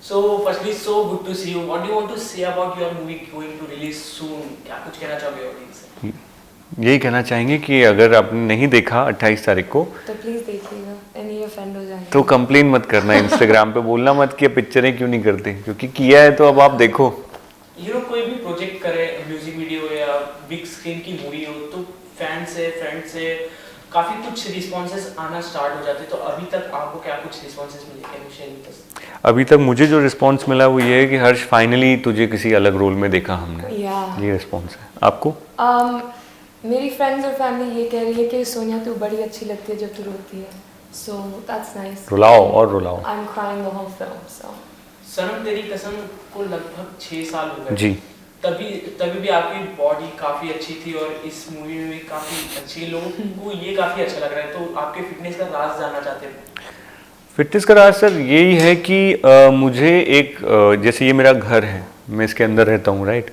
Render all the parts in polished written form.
So firstly, so good to see you. What do you want to say about your movie going to release soon? क्या कुछ कहना चाहोगे audience से? यही कहना चाहेंगे कि अगर आपने नहीं देखा 28 तारीख को तो प्लीज देखिएगा, एनी ऑफेंड हो जाएंगे तो कंप्लेन मत करना, इंस्टाग्राम पे बोलना मत कि पिक्चरें क्यों नहीं करते, क्योंकि किया है तो अब आप देखो। कोई भी प्रोजेक्ट करे, म्यूजिक वीडियो या बिग स्क्रीन की मूवी हो, तो फैन से, फ्रेंड से काफी कुछ रिस्पॉन्सेस आना स्टार्ट हो जाते हैं। तो अभी तक आपको क्या कुछ रिस्पॉन्सेस मिले? Can you share with us? अभी तक मुझे जो रिस्पांस मिला वो ये है कि हर्ष फाइनली तुझे किसी अलग रोल में देखा हमने, ये रिस्पांस है। आपको? मेरी फ्रेंड्स और फैमिली ये कह रही है कि सोनिया तू बड़ी अच्छी लगती है जब तू रोती है, सो दैट्स नाइस। रुलाओ और रुलाओ। I am crying the whole film. So Sanam Teri Kasam को लगभग 6 साल हो गए जी। तभी भी आपकी बॉडी काफी अच्छी थी और इस मूवी में भी काफी अच्छी, लोगों को ये काफी अच्छा लग रहा है। तो आपके फिटनेस का राज जानना चाहते हैं? फिटनेस का राज सर यही है कि मुझे एक जैसे ये मेरा घर है, मैं इसके अंदर रहता हूँ, राइट,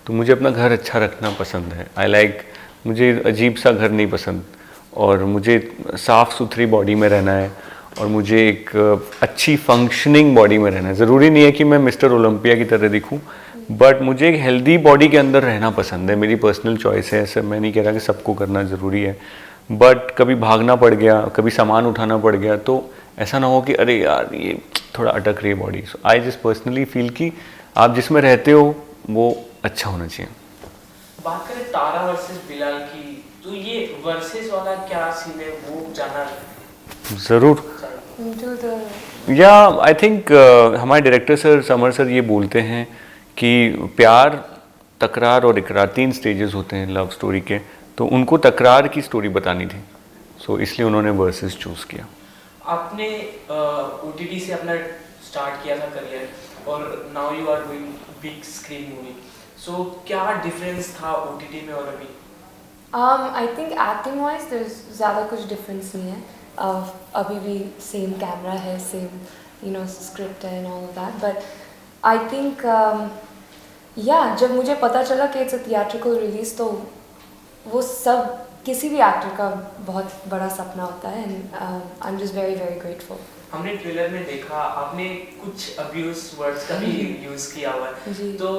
तो मुझे अपना घर अच्छा रखना पसंद है। आई लाइक, मुझे अजीब सा घर नहीं पसंद, और मुझे साफ़ सुथरी बॉडी में रहना है, और मुझे एक अच्छी फंक्शनिंग बॉडी में रहना है। ज़रूरी नहीं है कि मैं मिस्टर ओलंपिया की तरह दिखूं, बट मुझे एक हेल्दी बॉडी के अंदर रहना पसंद है। मेरी पर्सनल चॉइस है, ऐसे मैं नहीं कह रहा कि सबको करना ज़रूरी है, बट कभी भागना पड़ गया, कभी सामान उठाना पड़ गया, तो ऐसा ना हो कि अरे यार ये थोड़ा अटक रही है body. So I just personally feel कि आप जिसमें रहते हो वो अच्छा होना चाहिए। बात करें तारा वर्सेस बिलाल की, तो ये वर्सेस वाला क्या सीन है वो जानना ज़रूर। या आई थिंक हमारे डायरेक्टर सर समर सर ये बोलते हैं कि प्यार, तकरार और इकरार 3 स्टेजेस होते हैं लव स्टोरी के, तो उनको तकरार की स्टोरी बतानी थी, सो इसलिए उन्होंने वर्सेस चूज़ किया। आपने ओटीटी से अपना स्टार्ट किया था करियर, और now you are doing big screen movie, so क्या डिफरेंस था ओटीटी में और अभी? I think acting wise there ज़्यादा कुछ डिफरेंस नहीं है। अभी भी सेम कैमरा है, सेम स्क्रिप्ट है and all that, but I think जब मुझे पता चला कि इट्स अ थिएट्रिकल रिलीज, तो वो सब किसी भी एक्टर का बहुत बड़ा सपना होता है, and I am just very very grateful. हमने ट्रेलर में देखा आपने कुछ अब्यूज वर्ड्स का भी यूज किया हुआ है, तो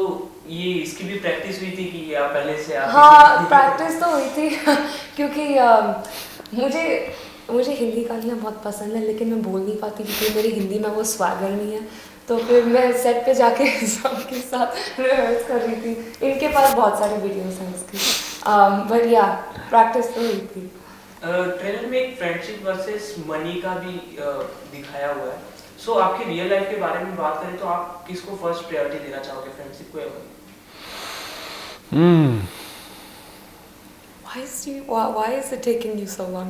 ये इसकी भी प्रैक्टिस हुई थी कि आप पहले से आप? हाँ, प्रैक्टिस तो हुई थी क्योंकि मुझे हिंदी गालियाँ बहुत पसंद है, लेकिन मैं बोल नहीं पाती क्योंकि मेरी हिंदी में वो स्वैगर नहीं है। तो फिर मैं सेट पे जाके सबके साथ रिहर्स कर रही थी। इनके पास बहुत सारे वीडियोस हैं इसकी, बट या प्रैक्टिस तो हुई थी। ट्रेलर में एक फ्रेंडशिप वर्सेस मनी का भी दिखाया हुआ है, सो आपकी रियल लाइफ के बारे में बात करें तो आप किसको फर्स्ट प्रायोरिटी देना चाहोगे, फ्रेंडशिप को या money? Why is it taking you so long?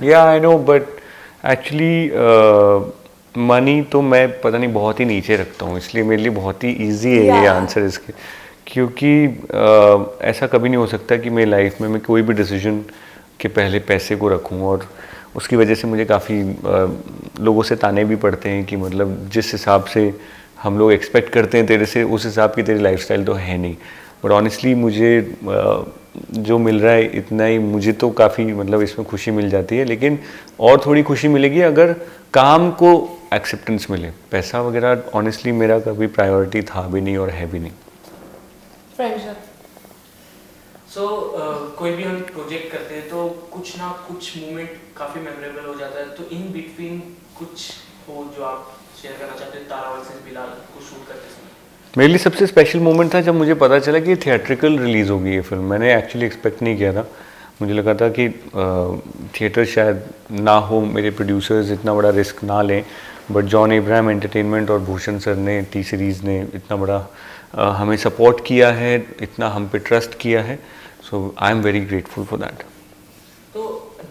Yeah, I know, but actually money तो मैं पता नहीं बहुत ही नीचे रखता हूँ, इसलिए मेरे लिए बहुत ही इजी है ये आंसर इसके, क्योंकि ऐसा कभी नहीं हो सकता कि मेरी लाइफ में मैं कोई भी डिसीजन के पहले पैसे को रखूँ, और उसकी वजह से मुझे काफ़ी लोगों से ताने भी पड़ते हैं कि मतलब जिस हिसाब से हम लोग एक्सपेक्ट करते हैं तेरे से, उस हिसाब की तेरी लाइफस्टाइल तो है नहीं। बट ऑनेस्टली मुझे जो मिल रहा है इतना ही, मुझे तो काफ़ी मतलब इसमें खुशी मिल जाती है, लेकिन और थोड़ी खुशी मिलेगी अगर काम को एक्सेप्टेंस मिले। पैसा वगैरह ऑनेस्टली मेरा कभी प्रायोरिटी था भी नहीं और है भी नहीं। फ्रेंडशिप। सो कोई भी हम प्रोजेक्ट करते हैं तो कुछ ना कुछ मोमेंट काफ़ी मेमोरेबल हो जाता है, तो इन बिटवीन कुछ हो जो आप शेयर करना चाहते हैं तारा वर्सेस बिलाल को शूट करते समय? मेरे लिए सबसे स्पेशल मोमेंट था जब मुझे पता चला कि थिएट्रिकल रिलीज़ होगी ये फिल्म। मैंने एक्चुअली एक्सपेक्ट नहीं किया था, मुझे लगा था कि थिएटर शायद ना हो, मेरे प्रोड्यूसर्स इतना बड़ा रिस्क ना लें, बट जॉन इब्राहिम एंटरटेनमेंट और भूषण सर ने, टी सीरीज़ ने इतना बड़ा हमें सपोर्ट किया है, इतना हम पे ट्रस्ट किया है, so I am very grateful for that. तो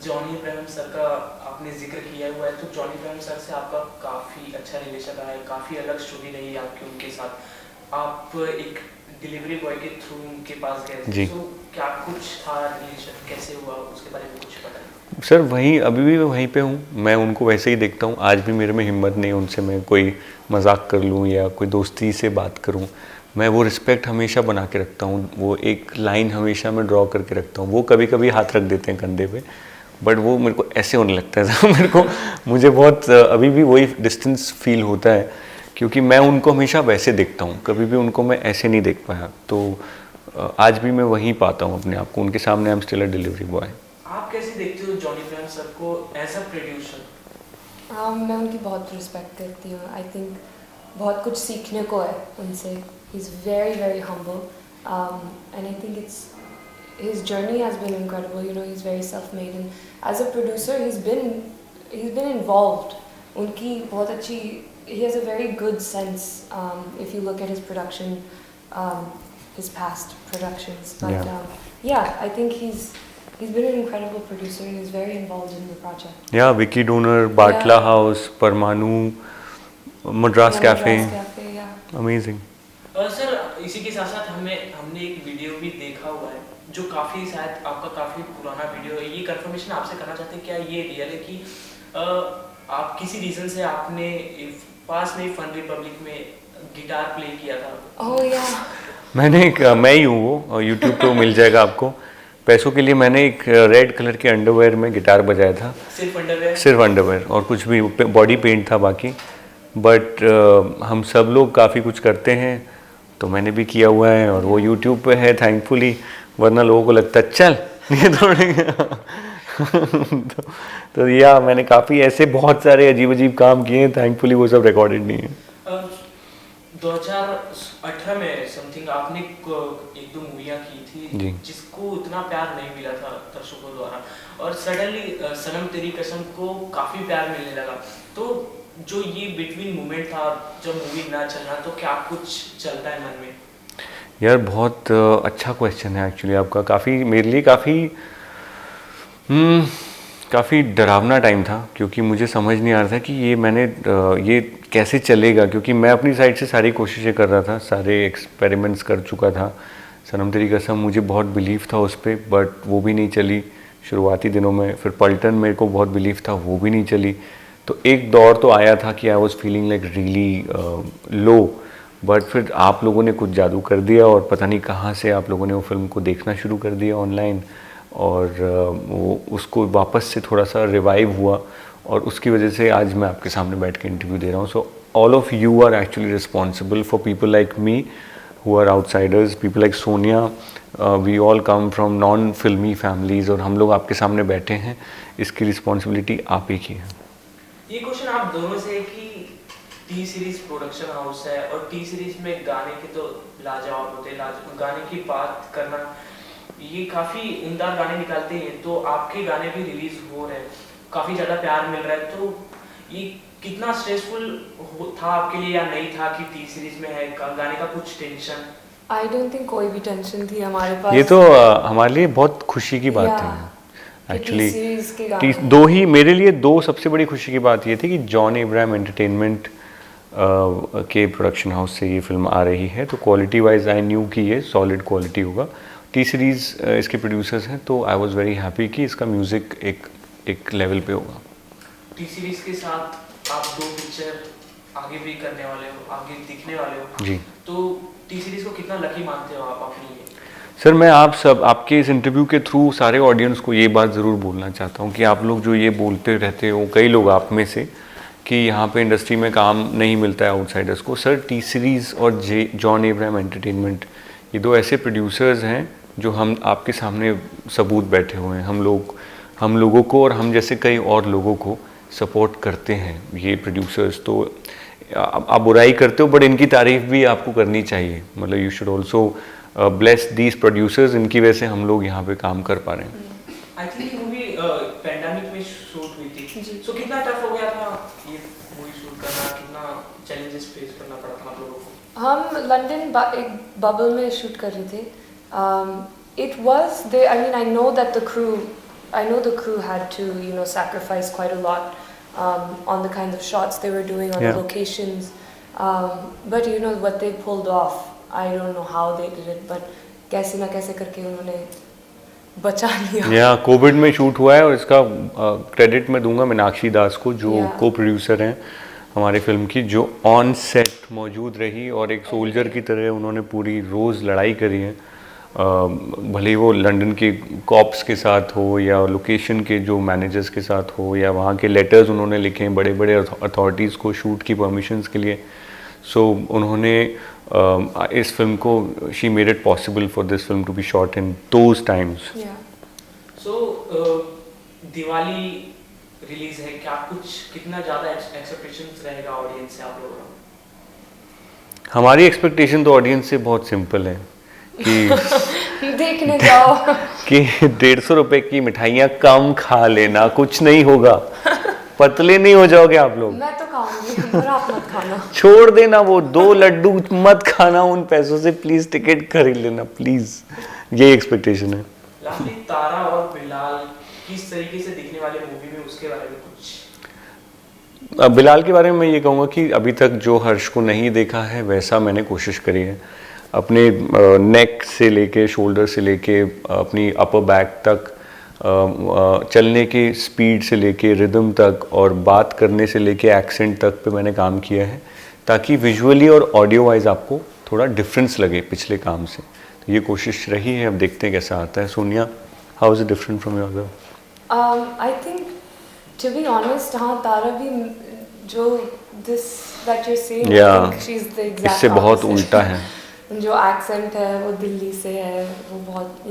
जॉनी इब्राहिम सर का आपने जिक्र किया हुआ है, तो जॉनी इब्राहिम सर से आपका काफ़ी अच्छा रिलेशन रहा है, काफ़ी अलग स्टोरी रही है आपकी उनके साथ। आप एक डिलीवरी बॉय के थ्रू उनके पास गए थे, तो क्या कुछ था रिलेशन, कैसे हुआ उसके बारे में कुछ बताइए। सर वहीं, अभी भी मैं वहीं पे हूँ, मैं उनको वैसे ही देखता हूँ। आज भी मेरे में हिम्मत नहीं उनसे मैं कोई मजाक कर लूँ या कोई दोस्ती से बात करूँ। मैं वो रिस्पेक्ट हमेशा बना के रखता हूँ, वो एक लाइन हमेशा मैं ड्रॉ करके रखता हूँ। वो कभी कभी हाथ रख देते हैं कंधे पे, बट वो मेरे को ऐसे होने लगता है मेरे को, मुझे बहुत अभी भी वही डिस्टेंस फील होता है क्योंकि मैं उनको हमेशा वैसे देखता हूँ, कभी भी उनको मैं ऐसे नहीं देख पाया। तो आज भी मैं वहीं पाता हूँ अपने आप को, उनके सामने I am still a delivery boy. आप कैसे देखते हो जॉनी इब्राहिम सर को एज अ प्रोड्यूसर? मैं उनकी बहुत रिस्पेक्ट करती हूँ। आई थिंक बहुत कुछ सीखने को है उनसे। He is very very humble and I think it's his journey has been incredible. You know, he's very self-made, and as a producer, he's been involved. Unki bahut achhi. He has a very good sense. If you look at his production, his past productions. But yeah, I think he's been an incredible producer, and he's very involved in the project. Yeah, Vicky Donor, Batla House, Parmanu, Madras Cafe. Yeah. Amazing. Sir इसी के साथ साथ हमने एक video भी देखा हुआ है जो काफ़ी शायद आपका काफ़ी पुराना वीडियो है। ये कंफर्मेशन आपसे करना चाहते हैं, क्या ये रियल है कि आप किसी रीज़न से आपने पास में फन रिपब्लिक में गिटार प्ले किया था? Oh yeah. मैं ही हूँ वो, यूट्यूब पे मिल जाएगा आपको। पैसों के लिए मैंने एक रेड कलर के अंडरवेयर में गिटार बजाया था। सिर्फ अंडरवेयर? सिर्फ अंडरवेयर, और कुछ भी बॉडी पेंट था बाकी। बट हम सब लोग काफ़ी कुछ करते हैं, तो मैंने भी किया हुआ है और वो यूट्यूब पे है थैंकफुली, वरना लोगों को लगता है चल ये थोड़े तो या मैंने काफ़ी ऐसे बहुत सारे अजीब अजीब काम किए हैं, थैंकफुली वो सब रिकॉर्डेड नहीं है। 2018 में समथिंग आपने एक दो मूवियाँ की थी जिसको उतना प्यार नहीं मिला था दर्शकों द्वारा, और सडनली सनम तेरी कसम को काफ़ी प्यार मिलने लगा। तो जो ये बिटवीन मोमेंट था जब मूवी ना चलना, तो क्या कुछ चलता है मन में? यार बहुत अच्छा क्वेश्चन है एक्चुअली आपका। मेरे लिए काफ़ी डरावना टाइम था, क्योंकि मुझे समझ नहीं आ रहा था कि ये कैसे चलेगा, क्योंकि मैं अपनी साइड से सारी कोशिशें कर रहा था, सारे एक्सपेरिमेंट्स कर चुका था। सनम तेरी कसम मुझे बहुत बिलीव था उस पर, बट वो भी नहीं चली शुरुआती दिनों में। फिर पलटन मेरे को बहुत बिलीव था, वो भी नहीं चली। तो एक दौर तो आया था कि I was feeling like really low, but फिर आप लोगों ने कुछ जादू कर दिया और पता नहीं कहाँ से आप लोगों ने वो फिल्म को देखना शुरू कर दिया ऑनलाइन, और वो उसको वापस से थोड़ा सा रिवाइव हुआ, और उसकी वजह से आज मैं आपके सामने बैठ के इंटरव्यू दे रहा हूँ। So all of you are actually responsible for people like me who are outsiders, people like Sonia, we all come from non filmy families, और हम लोग आपके सामने बैठे हैं, इसकी रिस्पॉन्सिबिलिटी आप ही की है। ये क्वेश्चन आप दोनों से कि टी सीरीज प्रोडक्शन हाउस है, और टी सीरीज में गाने के तो लाजवाब होते हैं, गाने की बात करना, ये काफ़ी उम्दा गाने निकालते हैं, तो आपके गाने भी रिलीज हो रहे हैं, काफ़ी ज़्यादा प्यार मिल रहा है, तो ये कितना स्ट्रेसफुल था आपके लिए या नहीं था कि टी सीरीज में है गाने का कुछ टेंशन? आई डोंट थिंक कोई भी टेंशन थी हमारे पास। ये तो हमारे लिए बहुत खुशी की बात है एक्चुअली। मेरे लिए दो सबसे बड़ी खुशी की बात ये थी कि जॉनी इब्राहिम एंटरटेनमेंट के प्रोडक्शन हाउस से ये फिल्म आ रही है, तो क्वालिटी वाइज आई न्यू कि ये सॉलिड क्वालिटी होगा। टी सीरीज़ इसके प्रोड्यूसर्स हैं, तो आई वाज वेरी हैप्पी कि इसका म्यूज़िक एक लेवल पे होगा। टी सीरीज़ के साथ आप दो पिक्चर आगे भी करने वाले हो, आगे दिखने वाले हो जी, तो टी सीरीज़ को कितना लकी मानते हो आप अपने लिए? सर मैं आपके इस इंटरव्यू के थ्रू सारे ऑडियंस को ये बात ज़रूर बोलना चाहता हूँ कि आप लोग जो ये बोलते रहते हो, कई लोग आप में से, कि यहाँ पे इंडस्ट्री में काम नहीं मिलता है आउटसाइडर्स को, सर टी सीरीज़ और जॉनी इब्राहिम एंटरटेनमेंट ये दो ऐसे प्रोड्यूसर्स हैं जो हम आपके सामने सबूत बैठे हुए हैं। हम लोगों को और हम जैसे कई और लोगों को सपोर्ट करते हैं ये प्रोड्यूसर्स। तो आप बुराई करते हो, बट इनकी तारीफ़ भी आपको करनी चाहिए, मतलब you should also bless these producers, इनकी वजह से हम लोग यहाँ पे काम कर पा रहे हैं। आई थिंक ये मूवी पैंडेमिक में शूट हुई थी, सो कितना टफ हो गया था ये मूवी शूट करना, कितना चैलेंजेस फेस करना पड़ा था आप लोगों को? हम लंदन एक बबल में शूट कर रहे थे। It was there. I mean, I know the crew had to, sacrifice quite a lot on the kinds of shots they were doing, on the locations. But what they pulled off, I don't know how they did it, but कैसे ना कैसे करके उन्होंने बचा लिया। Covid में shoot हुआ है, और इसका क्रेडिट मैं दूंगा मीनाक्षी दास को, जो को प्रोड्यूसर हैं हमारे फिल्म की, जो ऑन सेट मौजूद रही और एक सोल्जर की तरह उन्होंने पूरी रोज़ लड़ाई करी है। भले ही वो लंदन के कॉप्स के साथ हो, या लोकेशन के जो मैनेजर्स के साथ हो, या वहाँ के लेटर्स उन्होंने लिखे हैं बड़े बड़े अथॉरिटीज़ को शूट की परमिशंस के लिए। सो उन्होंने इस फिल्म को she made it possible for this film to be shot in those times. So Diwali release है, क्या कुछ कितना ज़्यादा एक्सपेक्टेशंस रहेगा ऑडियंस से आप लोगों का? हमारी एक्सपेक्टेशन तो ऑडियंस से बहुत सिंपल है कि देखने जाओ कि 150 रुपए की मिठाइयाँ कम खा लेना, कुछ नहीं होगा, पतले नहीं हो जाओगे आप लोग। मैं तो खाऊंगी पर आप मत खाना। छोड़ देना वो 2 लड्डू मत खाना, उन पैसों से प्लीज टिकट खरीद लेना प्लीज, ये एक्सपेक्टेशन है। लास्टली तारा और बिलाल किस तरीके से दिखने वाले मूवी में, उसके बारे में कुछ? बिलाल के बारे में मैं ये कहूँगा कि अभी तक जो हर्ष को नहीं देखा है वैसा मैंने कोशिश करी है, अपने नेक से लेके शोल्डर से लेके अपनी अपर बैक तक, चलने की स्पीड से लेके रिदम तक और बात करने से लेके एक्सेंट तक पे मैंने काम किया है, ताकि विजुअली और ऑडियो वाइज आपको थोड़ा डिफरेंस लगे पिछले काम से। तो ये कोशिश रही है, अब देखते हैं कैसा आता है। Sonia, how is it different from your? I think, to be honest, हाँ तारा भी जो this that you're saying, I Yeah. think she's the exact इससे बहुत opposite. उल्टा है। जो एक्सेंट है वो दिल्ली से है, वो बहुत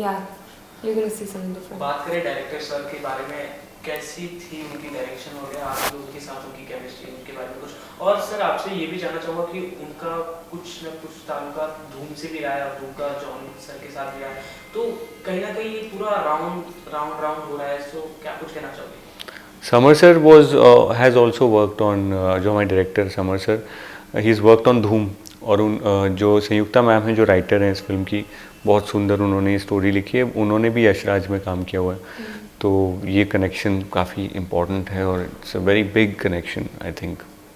you're gonna see something different. बात करें डायरेक्टर सर के बारे में, कैसी थी उनकी डायरेक्शन वगैरह, आप लोगों के साथ उनकी केमिस्ट्री, उनके बारे में कुछ? और सर आपसे ये भी जानना चाहूँगा कि उनका कुछ न कुछ ताल्लुका धूम से भी रहा है और धूम का जॉनी सर के साथ भी रहा है, तो कहीं ना कहीं ये पूरा राउंड हो रहा है, सो क्या कुछ कहना चाहोगे? Summer sir has also worked on, जो हमारे director summer sir, he is worked on धूम। और जो संयुक्ता मैम हैं जो राइटर हैं इस फिल्म की, बहुत सुंदर उन्होंने स्टोरी लिखी है, उन्होंने भी यशराज में काम किया हुआ है। तो ये कनेक्शन काफ़ी इम्पोर्टेंट है और it's a very big connection I think.